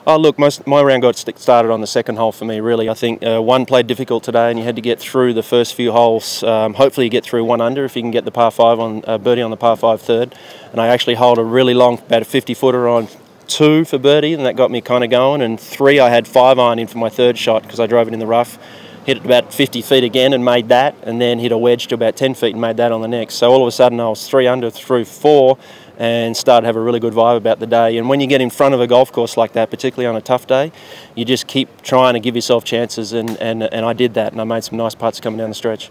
Oh look, my round got started on the second hole for me really. I think one played difficult today and you had to get through the first few holes. Hopefully you get through 1 under if you can get the par 5 on birdie on the par 5 third. And I actually holed a really long, about a 50-footer on 2 for birdie, and that got me kind of going. And 3 I had 5 iron in for my third shot because I drove it in the rough. Hit it about 50 feet again and made that, and then hit a wedge to about 10 feet and made that on the next. So all of a sudden I was 3 under through 4 and started to have a really good vibe about the day. And when you get in front of a golf course like that, particularly on a tough day, you just keep trying to give yourself chances, and I did that, and I made some nice putts coming down the stretch.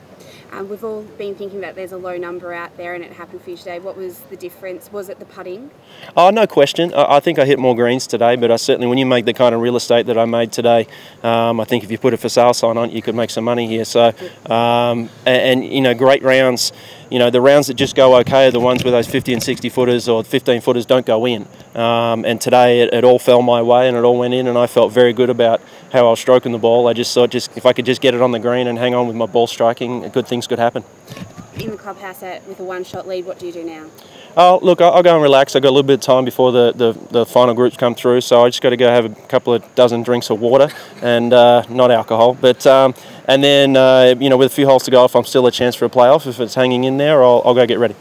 We've all been thinking that there's a low number out there and it happened for you today. What was the difference? Was it the putting? Oh, no question. I think I hit more greens today, but I certainly, when you make the kind of real estate that I made today, I think if you put a for sale sign on it, you could make some money here. So, and you know, great rounds. You know, the rounds that just go okay are the ones where those 50 and 60 footers or 15 footers don't go in. And today it all fell my way and it all went in, and I felt very good about how I was stroking the ball. I just thought, if I could just get it on the green and hang on with my ball striking, good things could happen. In the clubhouse with a 1-shot lead, what do you do now? Oh, look, I'll go and relax. I've got a little bit of time before the final groups come through, so I just got to go have a couple of dozen drinks of water and not alcohol. But and then you know, with a few holes to go, if I'm still a chance for a playoff, if it's hanging in there, I'll go get ready.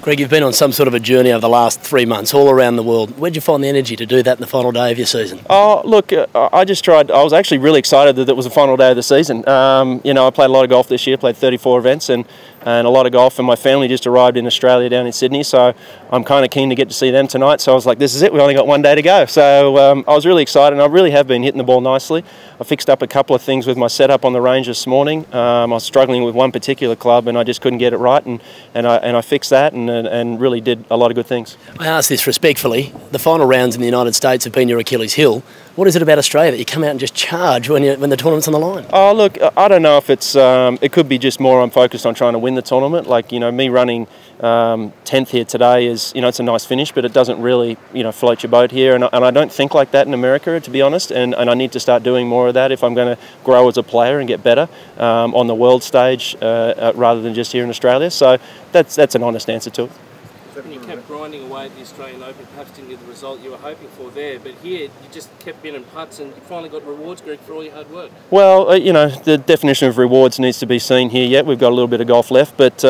Greg, you've been on some sort of a journey over the last 3 months, all around the world. Where'd you find the energy to do that in the final day of your season? Oh, look, I just tried. I was actually really excited that it was the final day of the season. You know, I played a lot of golf this year, played 34 events and a lot of golf, and my family just arrived in Australia down in Sydney, so I'm kind of keen to get to see them tonight. So I was like, this is it, we've only got 1 day to go. So I was really excited, and I really have been hitting the ball nicely. I fixed up a couple of things with my setup on the range this morning. I was struggling with one particular club and I just couldn't get it right, and I fixed that and really did a lot of good things. I ask this respectfully, the final rounds in the United States have been your Achilles heel. What is it about Australia that you come out and just charge when the tournament's on the line? Oh, look, I don't know if it's, it could be just more I'm focused on trying to win the tournament. Like, you know, me running 10th here today is, you know, it's a nice finish, but it doesn't really, you know, float your boat here. And I don't think like that in America, to be honest. And I need to start doing more of that if I'm going to grow as a player and get better on the world stage rather than just here in Australia. So that's an honest answer to it. And you kept grinding away at the Australian Open, perhaps didn't get the result you were hoping for there, but here you just kept winning putts and you finally got rewards, Greg, for all your hard work. Well, you know, the definition of rewards needs to be seen here yet. We've got a little bit of golf left, but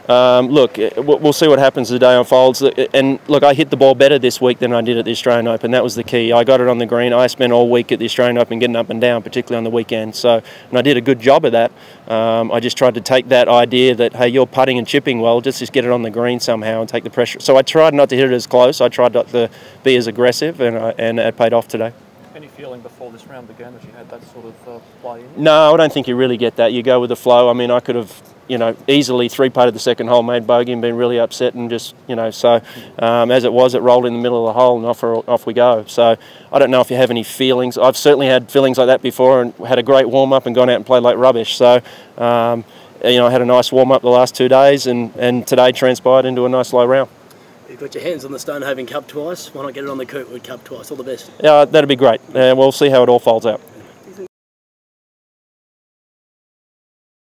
look, we'll see what happens as the day unfolds. And look, I hit the ball better this week than I did at the Australian Open. That was the key. I got it on the green. I spent all week at the Australian Open getting up and down, particularly on the weekend. So, and I did a good job of that. I just tried to take that idea that, hey, you're putting and chipping well, just get it on the green somehow and take the pressure. So I tried not to hit it as close. I tried not to be as aggressive, and it paid off today. Any feeling before this round began that you had that sort of play in? No, I don't think you really get that. You go with the flow. I mean, I could have, you know, easily 3-putted the second hole, made bogey and been really upset, and just, you know, so as it was, it rolled in the middle of the hole and off we go. So I don't know if you have any feelings. I've certainly had feelings like that before and had a great warm-up and gone out and played like rubbish. So, you know, I had a nice warm-up the last 2 days and today transpired into a nice low round. You've got your hands on the Stonehaven Cup twice. Why not get it on the Kirkwood Cup twice? All the best. Yeah, that'd be great. We'll see how it all folds out.